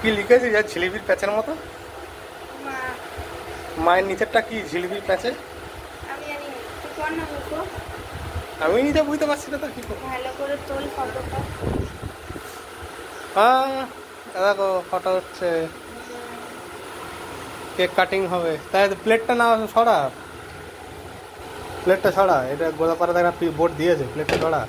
কি লিখেছি যা ঝিলিপির প্যাঁচের মতো? মা। মায়ের নিচেরটা কি ঝিলিপির প্যাঁচে? আমি জানি না, তুই কর না মুখো। আমি নিজে বুঝতে পারছি না তো কি করবো। ভালো করে তোল ফটোটা। দেখো ফটো হচ্ছে, কেক কাটিং হবে। তাই প্লেটটা না সরা, প্লেটটা সরা। এটা গোদাপাড়াতে একটা বোর্ড দিয়েছে, প্লেটটা সরা।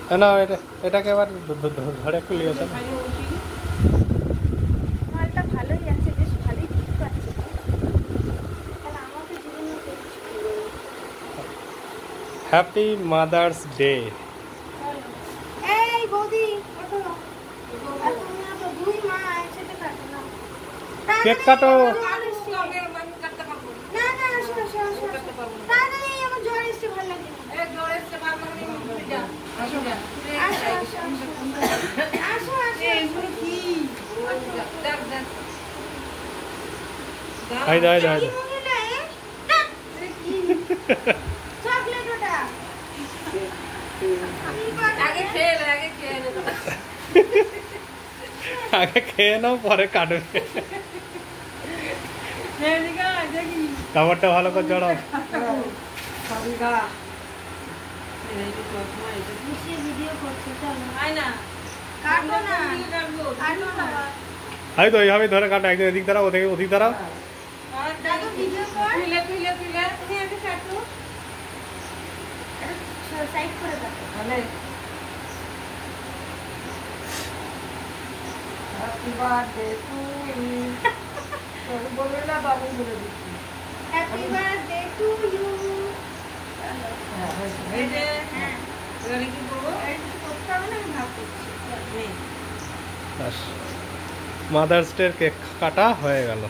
হ্যাঁ না, এটাকে এবার ধরে একটু নিয়েছে। মালটা ভালোই আছে, বেশ ভালোই ঠিক পাচ্ছে। তাহলে আমাকে জীবনে হ্যাপি মাদার্স ডে। এই বৌদি ওঠো। এখন না তো দুই মা একসাথে কাটো না। কেক কাটো। না না আসো আসো আসো। তাড়াতাড়ি আমার জ্বর এসছে, ভালো লাগে না। আসো আসো আসো। আসো আসো। এগুলো কি? High high high. চকলেট ওটা। আগে খেয়ে আগে খেয়ে নাও, পরে কাটবে। খাবারটা ভালো করে জড়াও। ভিডিও করছে, চলো। কাটো না, কাটো না। এই তো এইভাবে ধরে কাটো, একদিন এদিক দাঁড়াও, ওদিকে ওদিক দাঁড়াও। দাদু ভিডিও কর। সাইড করে কাটো। Happy birthday to you. করতে হবে না, আমি ভাব করছি। মাদার্স ডে কেক কাটা হয়ে গেল।